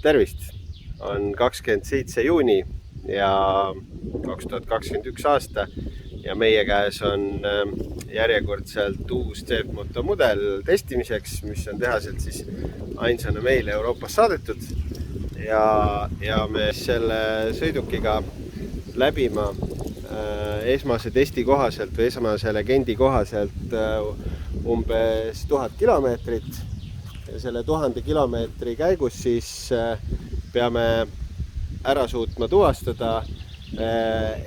Tervist! On 27. juuni ja 2021 aasta ja meie käes on järjekordselt uus CF-Moto mudel testimiseks, mis on tehaselt siis ainsana meile Euroopas saadetud ja me selle sõidukiga läbima esmase testi kohaselt või esmase legendi kohaselt umbes 1000 kilomeetrit. Selle 1000 kilomeetri käigus siis peame ära suutma tuvastada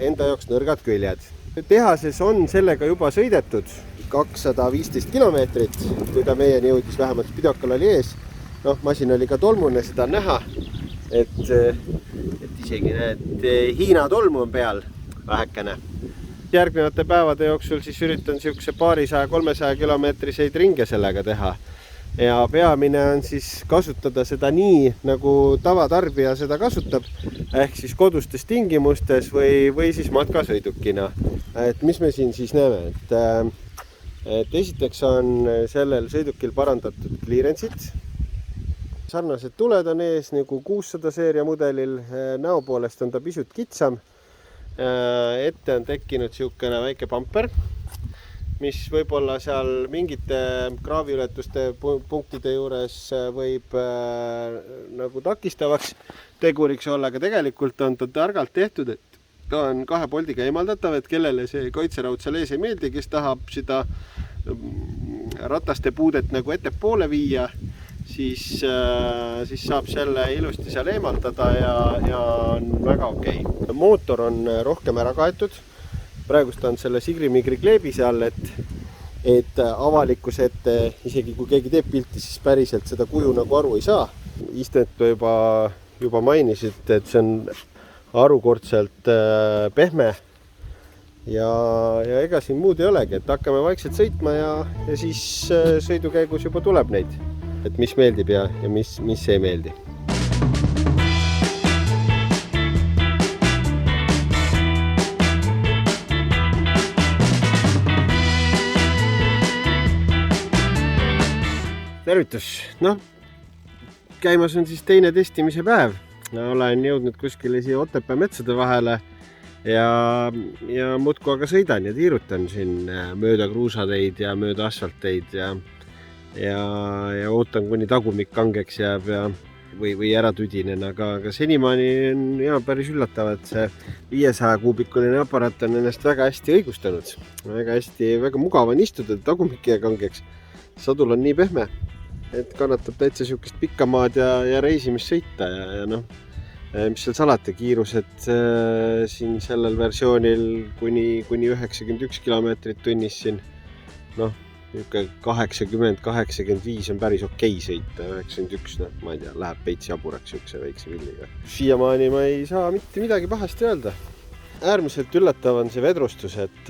enda jaoks nõrgad küljed. Tehases on sellega juba sõidetud 215 kilomeetrit, kui ta meieni jõudis, vähemalt Pidokal oli ees. Masin oli ka tolmune, seda on näha, et isegi need Hiina tolmu on peal vähekene. Järgnevate päevade jooksul siis üritan siukse 200-300 kilomeetriseid ringe sellega teha. Ja peamine on siis kasutada seda nii, nagu tavatarbija seda kasutab, ehk siis kodustes tingimustes või siis matkasõidukina. Et mis me siin siis näeme? Et esiteks on sellel sõidukil parandatud clearance'it. Sarnased tuled on ees nagu 600 seeria mudelil, näo poolest on ta pisut kitsam. Ette on tekkinud siukene väike pamper, mis võib-olla seal mingite kraaviületuste punktide juures võib nagu takistavaks teguriks olla, aga tegelikult on ta targalt tehtud, et ta on 2 poldiga eemaldatav, et kellele see kaitseraud seal ees ei meeldi, kes tahab seda rataste puudet nagu ettepoole viia, siis saab selle ilusti seal eemaldada ja on väga okei. Mootor on rohkem ära kaetud. Praegust on selle sigri-migri kleebise all, et avalikkus ette, isegi kui keegi teeb pilti, siis päriselt seda kuju nagu aru ei saa. Istet juba mainisid, et see on harukordselt pehme ja ega siin muud ei olegi, et hakkame vaikselt sõitma ja siis sõidukäigus juba tuleb neid, et mis meeldib ja mis ei meeldi. Tervitus! Käimas on siis teine testimise päev. Olen jõudnud kuskile siia Otepää metsade vahele ja muudkui aga sõidan ja tiirutan siin mööda kruusateid ja mööda asfaltteid ja ootan, kuni tagumik kangeks jääb või ära tüdinen, aga senimaani on päris üllatav, et see 500 kuubikuline aparaat on ennast väga hästi õigustanud. Väga mugav on istuda, tagumik ja kangeks. Sadul on nii pehme, et kannatab täitsa siukest pikka maad ja reisimist sõita ja mis seal salata, kiirused siin sellel versioonil kuni 91 kilomeetrit tunnis siin, 80-85 on päris okei sõita, 91, ma ei tea, läheb peits jaburaks siukse väikse villiga. Siiamaani ma ei saa mitte midagi pahasti öelda. Äärmiselt üllatav on see vedrustus, et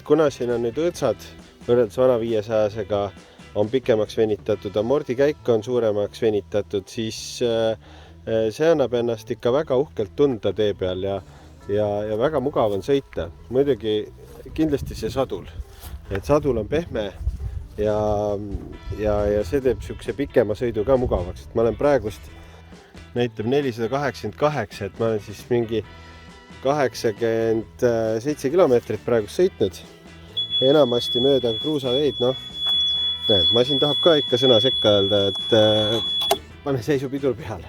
kuna siin on nüüd õõtsad võrreldes vana 500-sega on pikemaks venitatud, amordikäik on suuremaks venitatud, siis see annab ennast ikka väga uhkelt tunda tee peal ja väga mugav on sõita. Muidugi kindlasti see sadul. Et sadul on pehme ja see teeb siukse pikema sõidu ka mugavaks. Et ma olen praegust, näitab 488, et ma olen siis mingi 87 kilomeetrit praegust sõitnud. Enamasti mööda kruusateid, masin tahab ka ikka sõna sekka öelda, et pane seisupidur peale.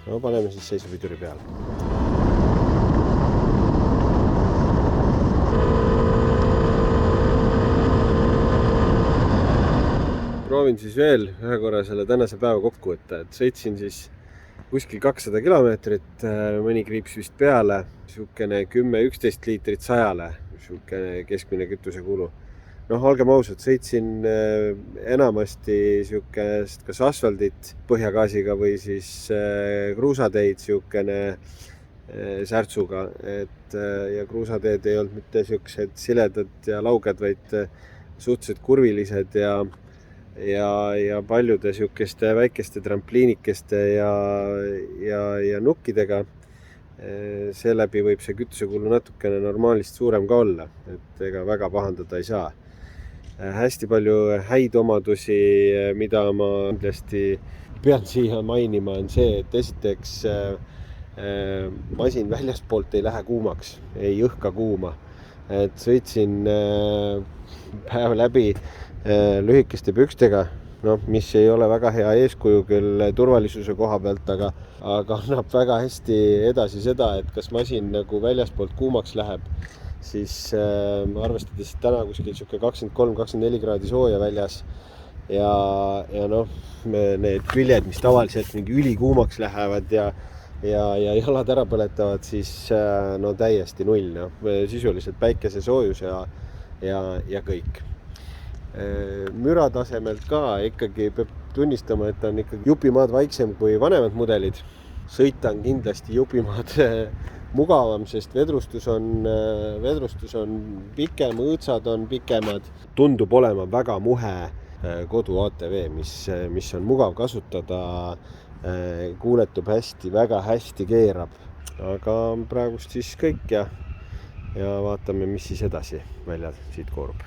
Paneme siis seisupiduri peale. Proovin siis veel ühe korra selle tänase päeva kokku võtta, et sõitsin siis kuskil 200 kilomeetrit, mõni kriips vist peale, siukene 10-11 liitrit 100-le, siukene keskmine kütuse kulu. Olgem ausad, sõitsin enamasti siukest kas asfaldit põhjagaasiga või siis kruusateid siukene särtsuga, ja kruusateed ei olnud mitte siuksed siledad ja lauged, vaid suhteliselt kurvilised ja paljude siukeste väikeste trampliinikeste ja nukkidega. Seeläbi võib see kütusekulu natukene normaalist suurem ka olla, et ega väga pahandada ei saa. hästi palju häid omadusi, mida ma kindlasti pean siia mainima, on see, et esiteks masin väljaspoolt ei lähe kuumaks, ei õhka kuuma. Et sõitsin päev läbi lühikeste pükstega, mis ei ole väga hea eeskuju küll turvalisuse koha pealt, aga annab väga hästi edasi seda, et kas masin nagu väljaspoolt kuumaks läheb, siis arvestades täna kuskil 23-24 kraadi sooja väljas ja need küljed, mis tavaliselt mingi ülikuumaks lähevad ja jalad ära põletavad, siis täiesti null, sisuliselt päikesesoojus ja kõik. Müra tasemelt ka ikkagi peab tunnistama, et on ikkagi jupimaad vaiksem kui vanemad mudelid. Sõita on kindlasti jupimaad mugavam, sest vedrustus on pikem, õõtsad on pikemad. Tundub olema väga muhe kodu ATV, mis on mugav kasutada, kuuletub hästi, väga hästi keerab. Aga praegust siis kõik ja vaatame, mis siis edasi välja siit koorub.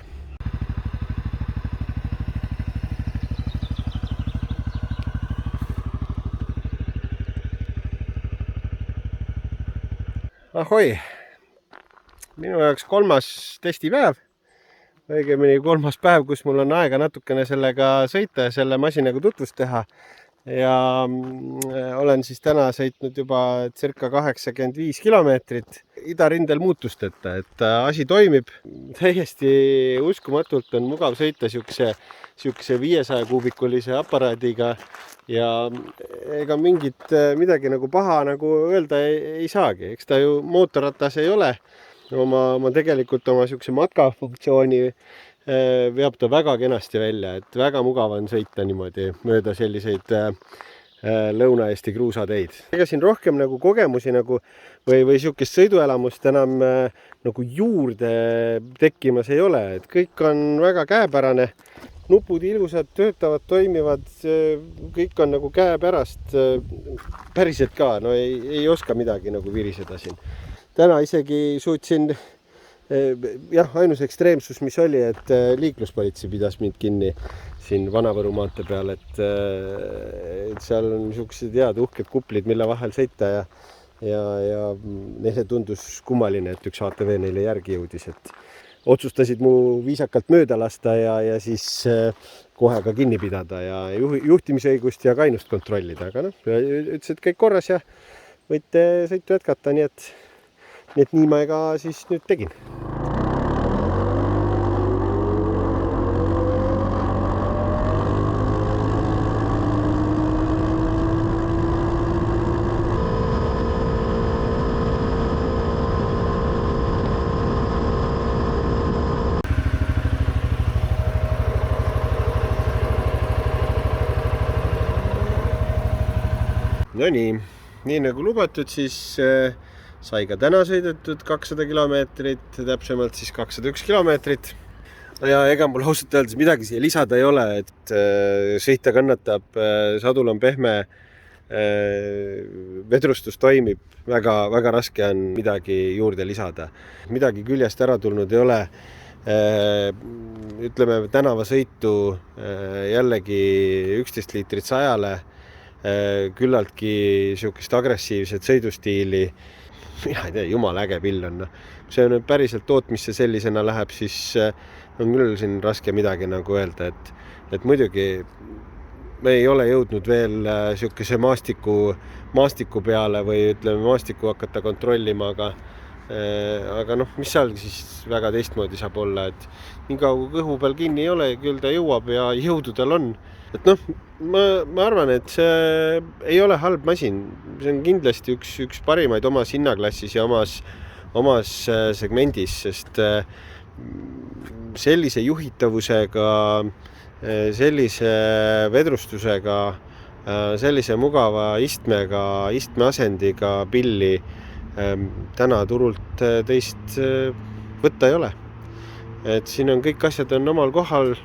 Ahoi, minu jaoks 3. testipäev, õigemini 3. päev, kus mul on aega natukene sellega sõita ja selle masinaga tutvust teha. Ja olen siis täna sõitnud juba circa 85 kilomeetrit idarindel muutusteta, et asi toimib. Täiesti uskumatult on mugav sõita siukse 500 kuubikulise aparaadiga ja ega midagi nagu paha nagu öelda ei saagi. Eks ta ju mootorratas ei ole. Tegelikult oma siukse matkafunktsiooni veab ta väga kenasti välja, et väga mugav on sõita niimoodi mööda selliseid Lõuna-Eesti kruusateid. Ega siin rohkem nagu kogemusi nagu või siukest sõiduelamust enam nagu juurde tekkimas ei ole, et kõik on väga käepärane. Nupud ilusad, töötavad, toimivad, kõik on nagu käepärast, päriselt ka, ei oska midagi nagu viriseda siin. Täna isegi suutsin, ainus ekstreemsus, mis oli, et liikluspolitsei pidas mind kinni siin Vana-Võru maantee peal, et seal on niisugused head uhked kuplid, mille vahel sõita ja neile tundus kummaline, et üks ATV neile järgi jõudis, et otsustasid mu viisakalt mööda lasta ja siis kohe ka kinni pidada ja juhtimisõigust ja kainust kontrollida, aga ütles, et kõik korras ja võite sõitu jätkata, nii et nii ma ka siis nüüd tegin. No nii nagu lubatud, siis sai ka täna sõidetud 200 kilomeetrit, täpsemalt siis 201 kilomeetrit. Ja ega mul ausalt öeldes midagi siia lisada ei ole, et sõita kannatab, sadul on pehme, vedrustus toimib, väga raske on midagi juurde lisada. Midagi küljest ära tulnud ei ole. Ütleme tänavasõitu jällegi 11 liitrit 100-le. Küllaltki siukest agressiivset sõidustiili, mina ei tea, jumala äge pill on. Kui see päriselt tootmisse sellisena läheb, siis on küll siin raske midagi nagu öelda, et muidugi me ei ole jõudnud veel siukese maastiku peale või ütleme maastiku hakata kontrollima, aga mis sealgi siis väga teistmoodi saab olla, et nii kaua kui kõhu peal kinni ei ole, küll ta jõuab ja jõudu tal on. Et ma arvan, et see ei ole halb masin. See on kindlasti üks parimaid omas hinnaklassis ja omas segmendis, sest sellise juhitavusega, sellise vedrustusega, sellise mugava istmeasendiga pilli täna turult teist võtta ei ole. Et siin on kõik asjad on omal kohal,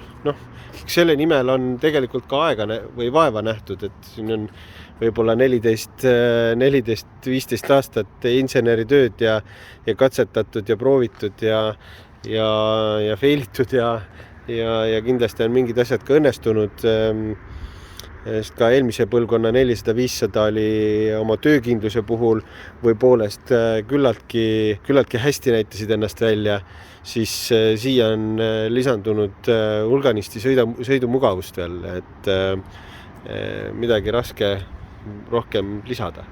selle nimel on tegelikult ka aega või vaeva nähtud, et siin on võib-olla 14-15 aastat inseneritööd ja katsetatud ja proovitud ja feilitud ja kindlasti on mingid asjad ka õnnestunud. sest ka eelmise põlvkonna 400-500 oli oma töökindluse puhul või poolest küllaltki hästi näitasid ennast välja, siis siia on lisandunud hulganisti sõidumugavust veel, et midagi raske rohkem lisada.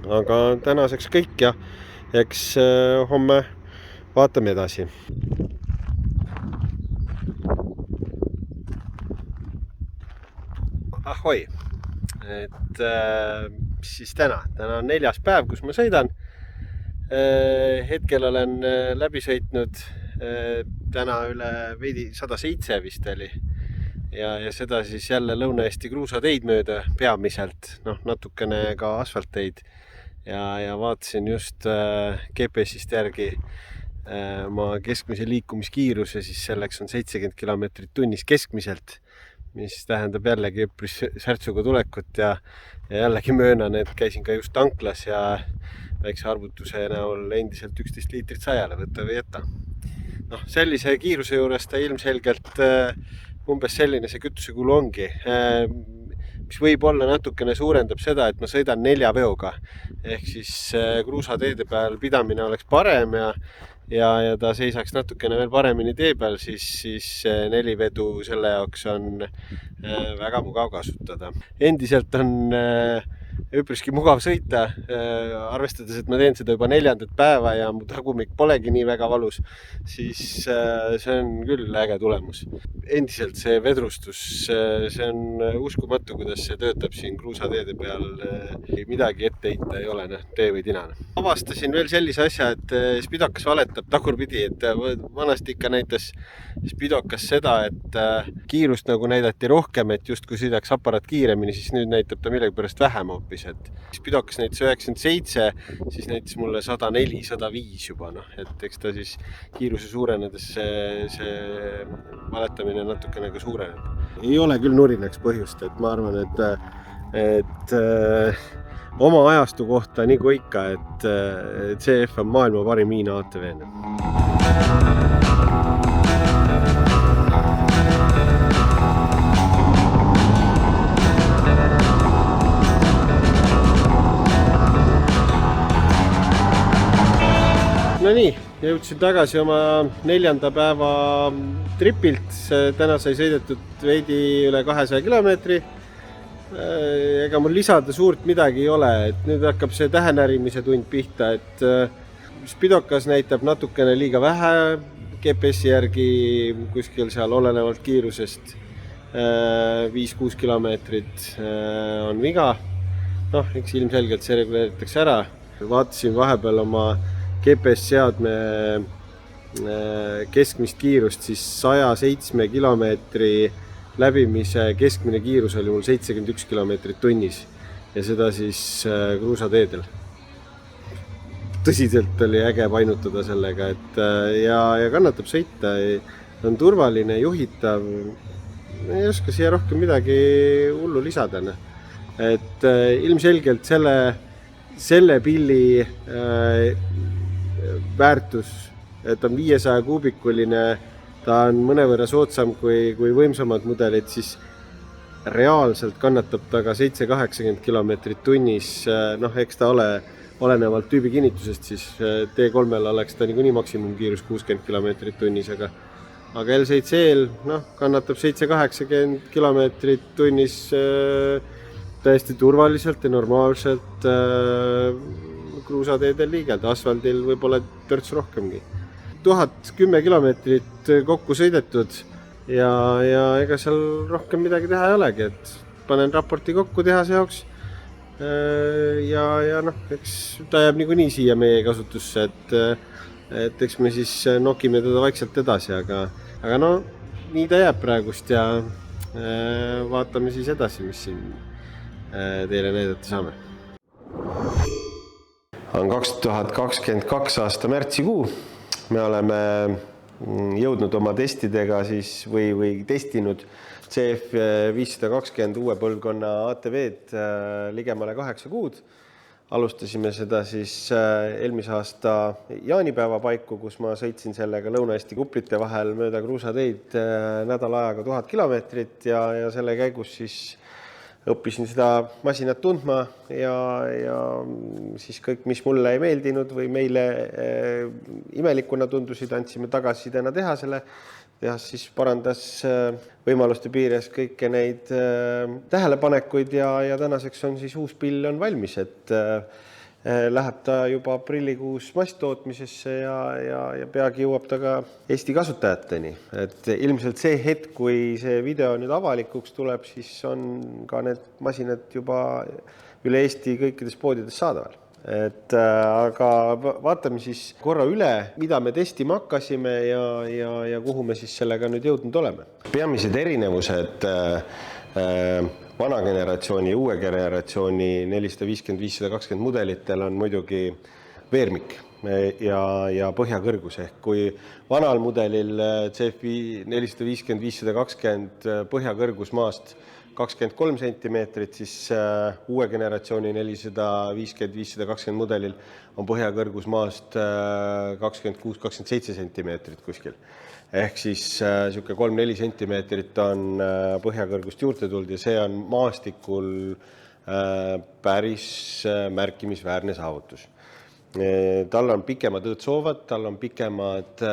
Aga tänaseks kõik ja eks homme vaatame edasi. Ahoi! Et siis täna on 4. päev, kus ma sõidan. Hetkel olen läbi sõitnud täna üle veidi 107 vist oli. Ja seda siis jälle Lõuna-Eesti kruusateid mööda peamiselt, natukene ka asfaltteid. Ja vaatasin just GPS-ist järgi oma keskmise liikumiskiiruse, siis selleks on 70 kilomeetrit tunnis keskmiselt, mis tähendab jällegi üpris särtsuga tulekut ja jällegi möönan, et käisin ka just tanklas ja väikse arvutuse näol endiselt 11 liitrit 100-le võtta või jätta. Sellise kiiruse juures ta ilmselgelt umbes selline see kütusekulu ongi, mis võib olla natukene suurendab seda, et ma sõidan 4 veoga. Ehk siis kruusateede peal pidamine oleks parem ja ta seisaks natukene veel paremini tee peal, siis 4 vedu selle jaoks on väga mugav kasutada. Endiselt on üpriski mugav sõita, arvestades, et ma teen seda juba 4. päeva ja mu tagumik polegi nii väga valus, siis see on küll äge tulemus. Endiselt see vedrustus, see on uskumatu, kuidas see töötab siin kruusateede peal, midagi ette heita ei ole, tee või tinane. Avastasin veel sellise asja, et Spidokas valetab tagurpidi, et vanasti ikka näitas Spidokas seda, et kiirust nagu näidati rohkem, et just kui sõidaks aparaat kiiremini, siis nüüd näitab ta millegi pärast vähem hoopis, et Spidokas näitas 97, siis näitas mulle 104, 105 juba, et eks ta siis kiiruse suurenedes see valetamine natukene ka suureneb. Ei ole küll nurinaks põhjust, et ma arvan, et oma ajastu kohta nagu ikka, et CF on maailma parim Hiina ATV-ne. No nii, jõudsin tagasi oma 4. päeva tripilt. Täna sai sõidetud veidi üle 200 kilomeetri. Ega mul lisada suurt midagi ei ole, et nüüd hakkab see tähenärimise tund pihta, et Spidokas näitab natukene liiga vähe GPS-i järgi kuskil seal olenevalt kiirusest 5-6 kilomeetrit on viga. Eks ilmselgelt see reguleeritakse ära. Vaatasin vahepeal oma GPS-seadme keskmist kiirust, siis 107 kilomeetri läbimise keskmine kiirus oli mul 71 kilomeetrit tunnis ja seda siis kruusateedel. Tõsiselt oli äge painutada sellega, et ja kannatab sõita, on turvaline, juhitav, ei oska siia rohkem midagi hullu lisada. Et ilmselgelt selle pilli väärtus, et on 500 kuubikuline, ta on mõnevõrra soodsam kui võimsamad mudelid, siis reaalselt kannatab ta ka 7-80 kilomeetrit tunnis. Eks ta olenevalt tüübi kinnitusest, siis T3-l oleks ta nii maksimumkiirus 60 kilomeetrit tunnis, aga L7-l kannatab 7-80 kilomeetrit tunnis täiesti turvaliselt ja normaalselt kruusateedel liigelda, asfaldil võib-olla törts rohkemgi. 1010 kilomeetrit kokku sõidetud ja ega seal rohkem midagi teha ei olegi, et panen raporti kokku tehase jaoks ja eks ta jääb niikuinii siia meie kasutusse, et eks me siis nokime teda vaikselt edasi, aga nii ta jääb praegust ja vaatame siis edasi, mis siin teile näidata saame. On 2022 aasta märtsikuu. Me oleme jõudnud oma testidega siis või testinud CF 520 uue põlvkonna ATV-d ligemale 8 kuud. Alustasime seda siis eelmise aasta jaanipäeva paiku, kus ma sõitsin sellega Lõuna-Eesti kuplite vahel mööda kruusateid nädala ajaga 1000 kilomeetrit ja selle käigus siis õppisin seda masinat tundma ja siis kõik, mis mulle ei meeldinud või meile imelikuna tundusid, andsime tagasisidena tehasele. Tehas siis parandas võimaluste piires kõiki neid tähelepanekuid ja tänaseks on siis uus pill on valmis, et läheb ta juba aprillikuus masstootmisesse ja peagi jõuab ta ka Eesti kasutajateni. Et ilmselt see hetk, kui see video nüüd avalikuks tuleb, siis on ka need masinad juba üle Eesti kõikides poodides saadaval. Aga vaatame siis korra üle, mida me testima hakkasime ja kuhu me siis sellega nüüd jõudnud oleme. Peamised erinevused vana generatsiooni ja uue generatsiooni 450-520 mudelitel on muidugi veermik ja põhjakõrgus. Ehk kui vanal mudelil CF 450-520 põhjakõrgus maast 23 sentimeetrit, siis uue generatsiooni 450-520 mudelil on põhjakõrgus maast 26-27 sentimeetrit kuskil. Ehk siis siuke 3-4 sentimeetrit on põhjakõrgust juurde tulnud ja see on maastikul päris märkimisväärne saavutus. Tal on pikemad õõtsoovad, tal on pikemad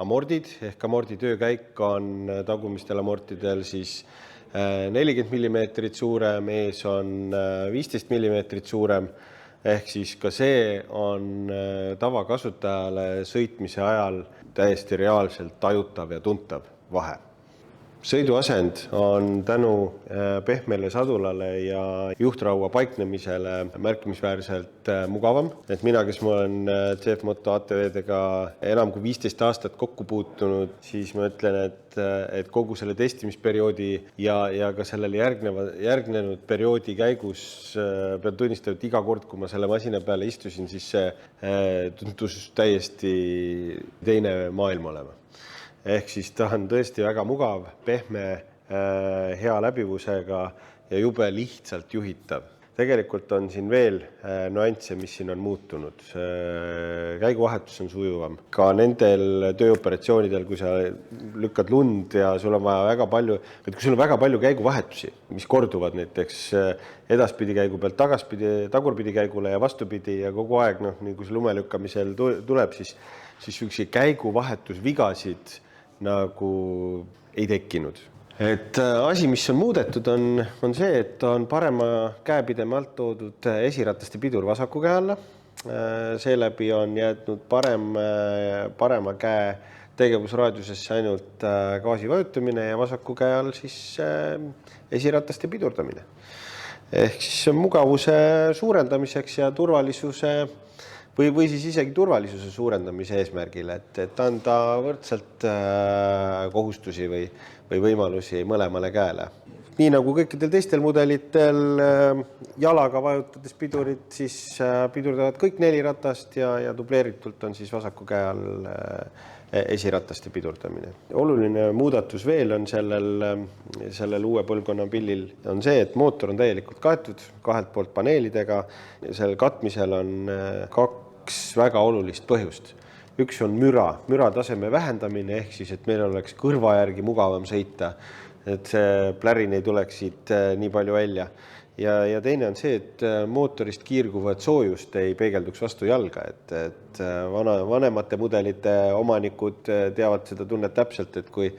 amordid, ehk amordi töökäik on tagumistel amortidel siis 40 mm suurem, ees on 15 mm suurem, ehk siis ka see on tavakasutajale sõitmise ajal täiesti reaalselt tajutav ja tuntav vahe. Sõiduasend on tänu pehmele sadulale ja juhtraua paiknemisele märkimisväärselt mugavam. Et mina, kes ma olen CF Moto ATV-dega enam kui 15 aastat kokku puutunud, siis ma ütlen, et kogu selle testimisperioodi ja ka sellele järgnenud perioodi käigus pean tunnistama, et iga kord, kui ma selle masina peale istusin, siis see tundus täiesti teine maailm olema. Ehk siis ta on tõesti väga mugav, pehme, hea läbivusega ja jube lihtsalt juhitav. Tegelikult on siin veel nüansse, mis siin on muutunud. Käiguvahetus on sujuvam. Ka nendel tööoperatsioonidel, kui sa lükkad lund ja sul on vaja väga palju, kui sul on väga palju käiguvahetusi, mis korduvad näiteks edaspidi käigu pealt tagurpidi käigule ja vastupidi ja kogu aeg, nii kui see lumelükkamisel tuleb, siis üks käiguvahetusvigasid nagu ei tekkinud. Et asi, mis on muudetud, on see, et on parema käepideme alt toodud esirataste pidur vasaku käe alla. Seeläbi on jäetud parema käe tegevusraadiusesse ainult gaasi vajutamine ja vasaku käe all siis esirataste pidurdamine. Ehk siis mugavuse suurendamiseks ja turvalisuse või siis isegi turvalisuse suurendamise eesmärgil, et anda võrdselt kohustusi või võimalusi mõlemale käele. Nii nagu kõikidel teistel mudelitel jalaga vajutades pidurit, siis pidurdavad kõik 4 ratast ja dubleeritult on siis vasaku käe all esirataste pidurdamine. Oluline muudatus veel on sellel uue põlvkonna pillil on see, et mootor on täielikult kaetud 2 poolt paneelidega. Sellel katmisel on 2 väga olulist põhjust. Üks on mürataseme vähendamine, ehk siis, et meil oleks kõrva järgi mugavam sõita, et see plärin ei tuleks siit nii palju välja. Ja teine on see, et mootorist kiirguvat soojust ei peegelduks vastu jalga, et vanemate mudelite omanikud teavad seda tunnet täpselt, et kui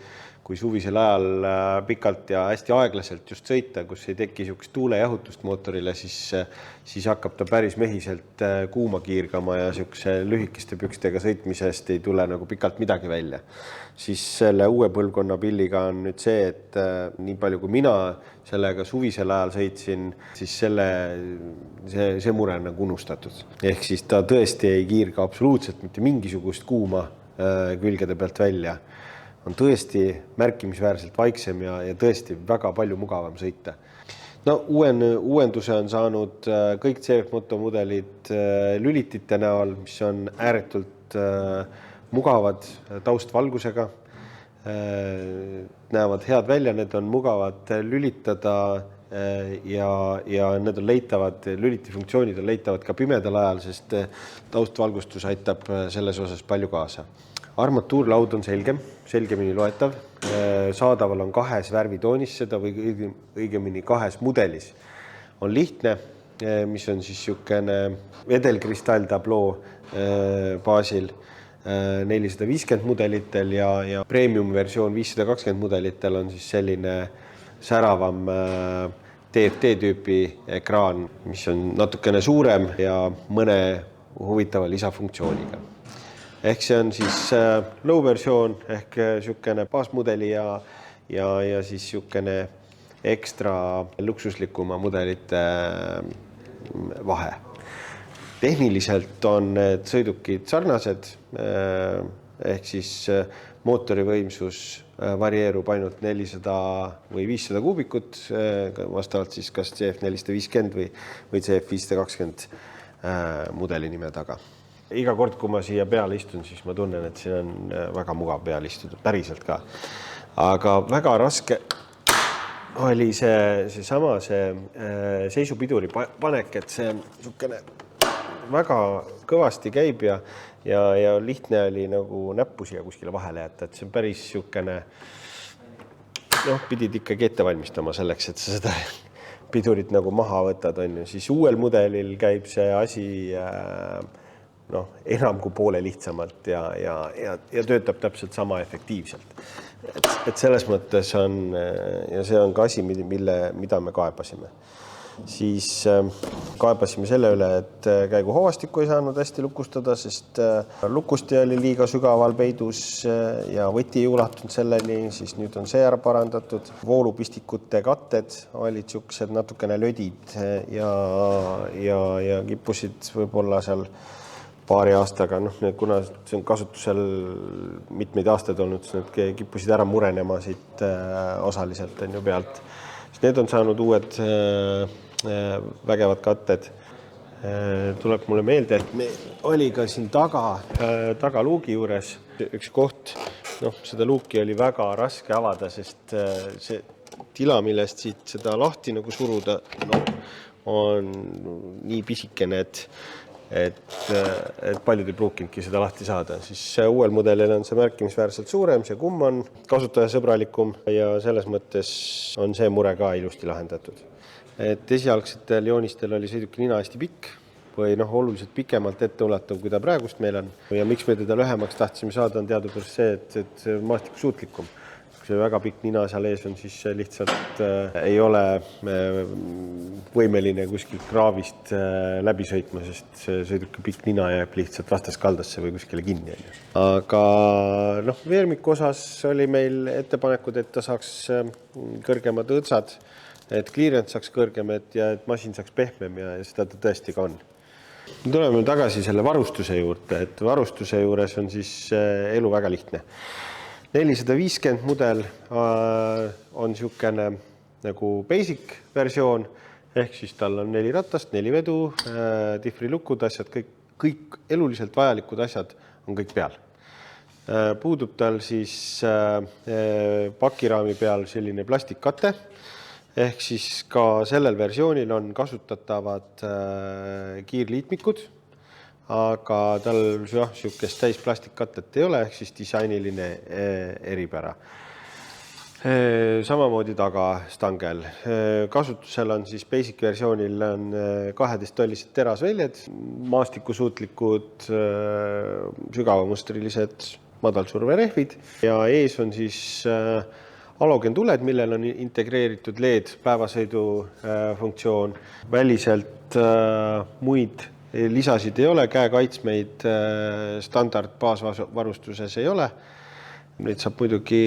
suvisel ajal pikalt ja hästi aeglaselt just sõita, kus ei teki niisugust tuulejahutust mootorile, siis hakkab ta päris mehiselt kuuma kiirgama ja niisuguse lühikeste pükstega sõitmisest ei tule nagu pikalt midagi välja. Siis selle uue põlvkonna pilliga on nüüd see, et nii palju kui mina sellega suvisel ajal sõitsin, siis see mure on nagu unustatud. Ehk siis ta tõesti ei kiirga absoluutselt mitte mingisugust kuuma külgede pealt välja. On tõesti märkimisväärselt vaiksem ja tõesti väga palju mugavam sõita. No, uuenduse on saanud kõik CF Moto mudelid lülitite näol, mis on ääretult mugavad taustvalgusega, näevad head välja, need on mugavad lülitada ja need on leitavad, lülitifunktsioonid on leitavad ka pimedal ajal, sest taustvalgustus aitab selles osas palju kaasa. Armatuurlaud on selgemini loetav. Saadaval on 2 värvitoonis seda või õigemini 2 mudelis. On lihtne, mis on siis niisugune vedelkristall tabloo baasil 450 mudelitel ja premium versioon 520 mudelitel on siis selline säravam TFT-tüüpi ekraan, mis on natukene suurem ja mõne huvitava lisafunktsiooniga. Ehk see on siis low versioon ehk niisugune baasmudeli ja siis niisugune ekstra luksuslikuma mudelite vahe. Tehniliselt on need sõidukid sarnased, ehk siis mootori võimsus varieerub ainult 400 või 500 kuubikut, vastavalt siis kas CF450 või CF520 mudeli nime taga. Iga kord, kui ma siia peale istun, siis ma tunnen, et siin on väga mugav peale istuda, päriselt ka. Aga väga raske oli see seisupiduri panek, et see niisugune väga kõvasti käib ja lihtne oli nagu näppu siia kuskile vahele jätta, et see on päris niisugune, pidid ikkagi ette valmistama selleks, et sa seda pidurit nagu maha võtad, on ju. Siis uuel mudelil käib see asi enam kui poole lihtsamalt ja töötab täpselt sama efektiivselt. Et selles mõttes on, ja see on ka asi, mida me kaebasime. Siis kaebasime selle üle, et käiguhoovastikku ei saanud hästi lukustada, sest lukusti oli liiga sügaval peidus ja võti ei ulatunud selleni, siis nüüd on see ära parandatud. Voolupistikute katted olid niisugused natukene lödid ja kippusid võib-olla seal paari aastaga, kuna see on kasutusel mitmeid aastaid olnud, siis need kippusid ära murenema siit osaliselt on ju pealt. Need on saanud uued vägevad katted. Tuleb mulle meelde, et oli ka siin taga luugi juures üks koht, seda luuki oli väga raske avada, sest see tila, millest siit seda lahti nagu suruda, on nii pisikene, et paljud ei pruukinudki seda lahti saada. Siis uuel mudelil on see märkimisväärselt suurem, see kumm on kasutajasõbralikum ja selles mõttes on see mure ka ilusti lahendatud. Et esialgsetel joonistel oli sõiduki nina hästi pikk või oluliselt pikemalt etteulatav, kui ta praegust meil on. Ja miks me teda lühemaks tahtsime saada, on teadupärast see, et see maastikusuutlikum. Kui see väga pikk nina seal ees on, siis lihtsalt ei ole võimeline kuskil kraavist läbi sõitma, sest see sõiduki pikk nina jääb lihtsalt vastaskaldasse või kuskile kinni. Aga veermiku osas oli meil ettepanekud, et ta saaks kõrgemad õõtsad, et clearance saaks kõrgem ja et masin saaks pehmem ja seda ta tõesti ka on. Tuleme tagasi selle varustuse juurde, et varustuse juures on siis elu väga lihtne. 450 mudel on niisugune nagu basic versioon, ehk siis tal on 4 ratast, 4 vedu, difrilukud, asjad, kõik eluliselt vajalikud asjad on kõik peal. Puudub tal siis pakiraami peal selline plastikkate, ehk siis ka sellel versioonil on kasutatavad kiirliitmikud, aga tal niisugust täis plastikkattet ei ole, ehk siis disainiline eripära. Samamoodi tagastangel. Kasutusel on siis basic versioonil on 12-tollised terasväljed, maastikusuutlikud, sügavamustrilised madalsurverehvid ja ees on siis halogentuled, millel on integreeritud LED päevasõidu funktsioon. Väliselt muid lisasid ei ole, käekaitsmeid standard baasvarustuses ei ole. Neid saab muidugi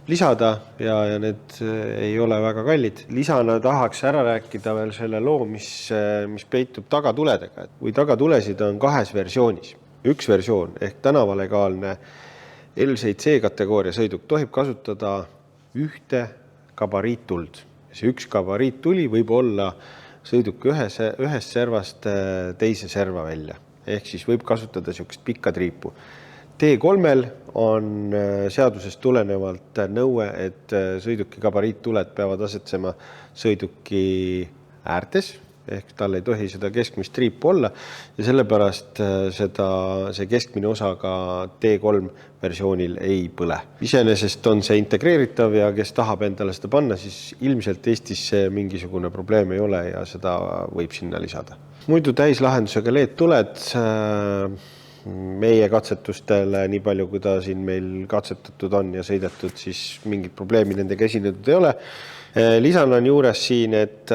lisada ja need ei ole väga kallid. Lisana tahaks ära rääkida veel selle loo, mis peitub tagatuledega. Või tagatulesid on 2 versioonis. Üks versioon ehk tänavalegaalne L7C kategooria sõiduk tohib kasutada ühte gabariittuld. See üks gabariittuli võib olla sõiduki ühest servast teise serva välja. Ehk siis võib kasutada niisugust pikka triipu. T3-l on seadusest tulenevalt nõue, et sõiduki gabariittuled peavad asetsema sõiduki äärtes ehk tal ei tohi seda keskmist triipu olla ja sellepärast see keskmine osa ka T3 versioonil ei põle. Iseenesest on see integreeritav ja kes tahab endale seda panna, siis ilmselt Eestis see mingisugune probleem ei ole ja seda võib sinna lisada. Muidu täislahendusega LED-tuled meie katsetustele, nii palju kui ta siin meil katsetatud on ja sõidetud, siis mingit probleemi nendega esinetud ei ole. Lisan on juures siin, et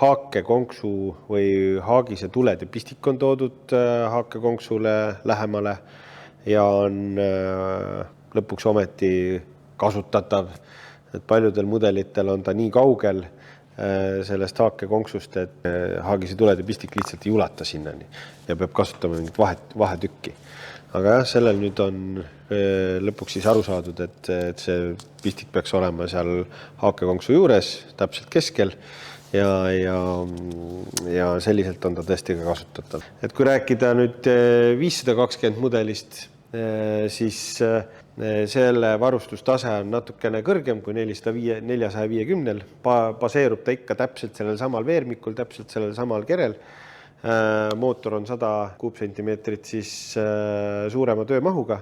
haakekonksu või haagise tuled ja pistik on toodud haakekonksule lähemale ja on lõpuks ometi kasutatav. Et paljudel mudelitel on ta nii kaugel sellest haakekonksust, et haagise tuled ja pistik lihtsalt ei ulata sinnani ja peab kasutama mingit vahetükki. Aga jah, sellel nüüd on lõpuks siis aru saadud, et see pistik peaks olema seal haakekonksu juures, täpselt keskel ja selliselt on ta tõesti ka kasutatav. Et kui rääkida nüüd 520 mudelist, siis selle varustustase on natukene kõrgem kui 450. Baseerub ta ikka täpselt sellel samal veermikul, täpselt sellel samal kerel. Mootor on 100 kuupsentimeetrit siis suurema töömahuga.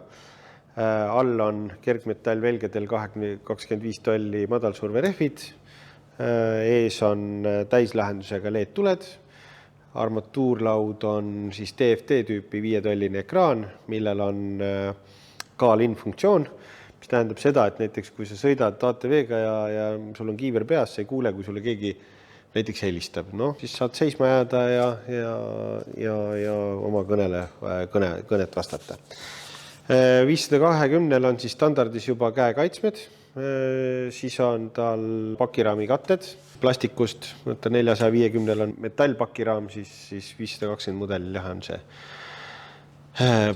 All on kergmetallvelgedel 25 tolli madalsurverehvid. Ees on täislähendusega LED-tuled. Armatuurlaud on siis TFT tüüpi 5-tolline ekraan, millel on K-LIN funktsioon, mis tähendab seda, et näiteks kui sa sõidad ATV-ga ja sul on kiiver peas, sa ei kuule, kui sulle keegi näiteks helistab. Siis saad seisma jääda ja oma kõnet vastata. 520 on siis standardis juba käekaitsmed, siis on tal pakiraami katted plastikust, 450 on metallpakiraam, siis 520 mudelil on see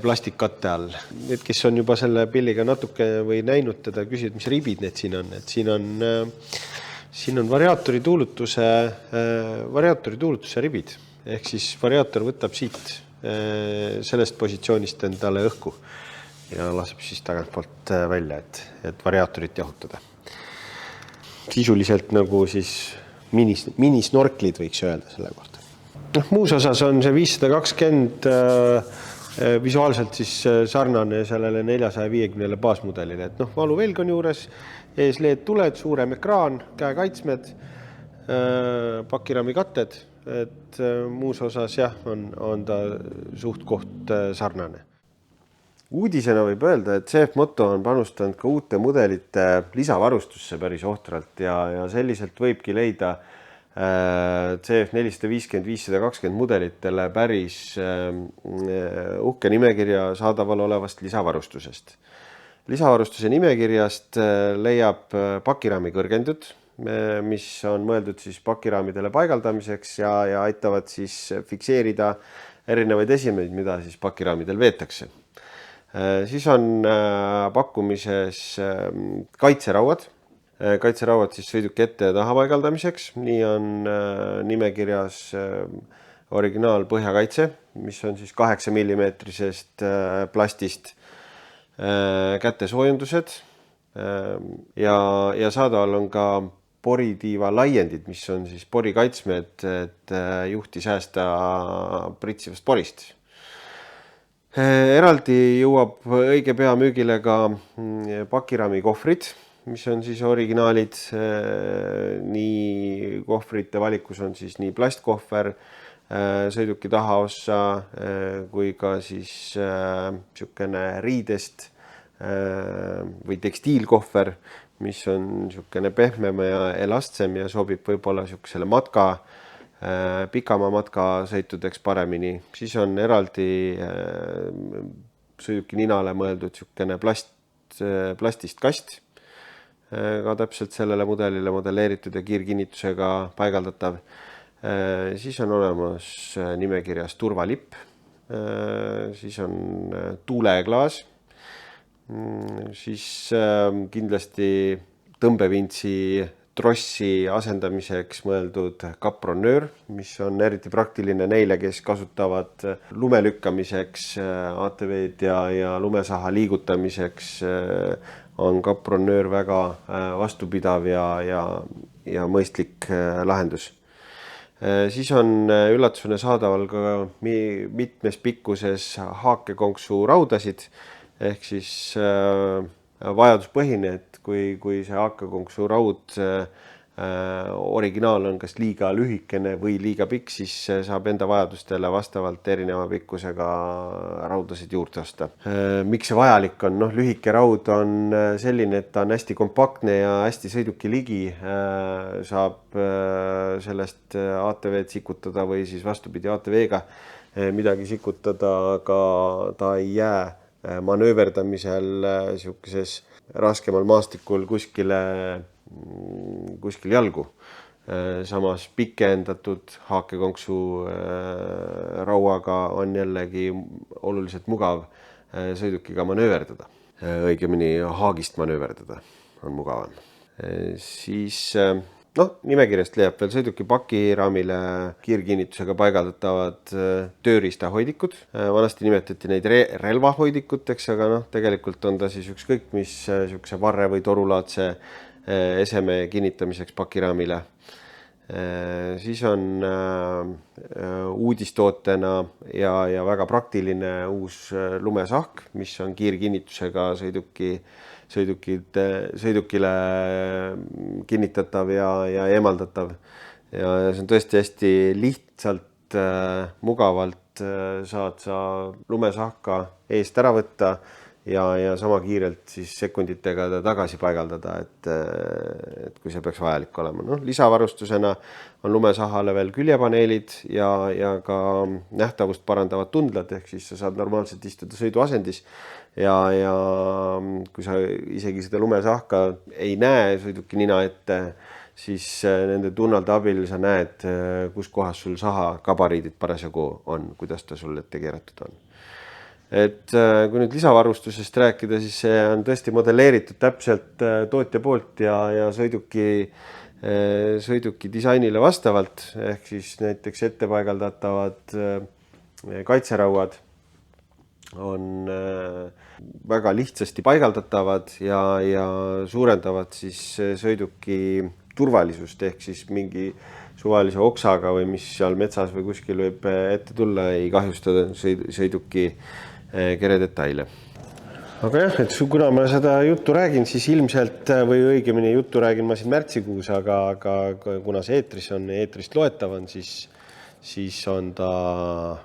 plastikkatte all. Need, kes on juba selle pilliga natuke või näinud teda, küsivad, mis ribid need siin on. Et siin on variaatori tuulutuse ribid. Ehk siis variaator võtab siit sellest positsioonist endale õhku ja laseb siis tagantpoolt välja, et variaatorit jahutada. Sisuliselt nagu siis minisnorklid võiks öelda selle kohta. Muus osas on see 520 visuaalselt siis sarnane sellele 450 baasmudelile. Et valuvelg on juures, ees LED-tuled, suurem ekraan, käekaitsmed, pakiraami katted, et muus osas jah, on ta suht koht sarnane. Uudisena võib öelda, et CF-Moto on panustanud ka uute mudelite lisavarustusse päris ohtralt ja selliselt võibki leida CF450-520 mudelitele päris uhke nimekirja saadaval olevast lisavarustusest. Lisavarustuse nimekirjast leiab pakiraami kõrgendud, mis on mõeldud siis pakiraamidele paigaldamiseks ja aitavad siis fikseerida erinevaid esimeid, mida siis pakiraamidel veetakse. Siis on pakkumises kaitserauad. Kaitserauad siis sõiduki ette ja taha paigaldamiseks. Nii on nimekirjas originaal põhjakaitse, mis on siis 8 mm plastist, kätesoojendused ja saadaval on ka poritiiva laiendid, mis on siis porikaitsmed, et juhti säästa pritsivast porist. Eraldi jõuab õige pea müügile ka pakiraami kohvrid, mis on siis originaalid. Nii kohvrite valikus on siis nii plastkohver, sõiduki tahaossa kui ka siis niisugune riidest või tekstiilkohver, mis on niisugune pehmem ja elastsem ja sobib võib-olla niisugusele pikamaa matkasõitudeks paremini. Siis on eraldi sõiduki ninale mõeldud niisugune plastist kast, ka täpselt sellele mudelile modelleeritud ja kiirkinnitusega paigaldatav. Siis on olemas nimekirjas turvalipp, siis on tuuleklaas, siis kindlasti tõmbevintsi trossi asendamiseks mõeldud kapronöör, mis on eriti praktiline neile, kes kasutavad lume lükkamiseks ATV-d ja lumesaha liigutamiseks. On kapronöör väga vastupidav ja mõistlik lahendus. Siis on üllatusena saadaval ka mitmes pikkuses haakekonksu raudasid, ehk siis vajaduspõhine, et kui see haakekonksu raud originaal on kas liiga lühikene või liiga pikk, siis saab enda vajadustele vastavalt erineva pikkusega raudasid juurde osta. Miks see vajalik on? Lühike raud on selline, et ta on hästi kompaktne ja hästi sõiduki ligi, saab sellest ATV-d sikutada või siis vastupidi ATV-ga midagi sikutada, aga ta ei jää manööverdamisel siukeses raskemal maastikul kuskil jalgu. Samas pikendatud haakekonksu rauaga on jällegi oluliselt mugav sõidukiga manööverdada. Õigemini haagist manööverdada on mugavam. Siis nimekirjast leiab veel sõiduki pakiraamile kiirkinnitusega paigaldatavad tööriistahoidikud. Vanasti nimetati neid relvahoidikuteks, aga tegelikult on ta siis ükskõik mis sihukese varre või torulaadse eseme kinnitamiseks pakiraamile. Siis on uudistootena ja väga praktiline uus lumesahk, mis on kiirkinnitusega sõidukile kinnitatav ja eemaldatav. Ja see on tõesti hästi lihtsalt, mugavalt saad sa lumesahka eest ära võtta ja sama kiirelt siis sekunditega ta tagasi paigaldada, et kui see peaks vajalik olema. Lisavarustusena on lumesahale veel küljepaneelid ja ka nähtavust parandavad tundlad, ehk siis sa saad normaalselt istuda sõiduasendis ja kui sa isegi seda lumesahka ei näe sõiduki nina ette, siis nende tunnalde abil sa näed, kus kohas sul saha gabariidid parasjagu on, kuidas ta sul ette keeratud on. Et kui nüüd lisavarustusest rääkida, siis see on tõesti modelleeritud täpselt tootja poolt ja sõiduki disainile vastavalt, ehk siis näiteks ettepaigaldatavad kaitserauad on väga lihtsasti paigaldatavad ja suurendavad siis sõiduki turvalisust, ehk siis mingi suvalise oksaga või mis seal metsas või kuskil võib ette tulla, ei kahjustada sõiduki keredetaile. Aga jah, et kuna ma seda juttu räägin, siis ilmselt või õigemini juttu räägin ma siin märtsikuus, aga kuna see eetrist loetav on, siis on ta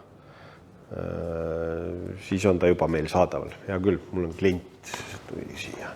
juba meil saadaval. Hea küll, mul on klient tuli siia.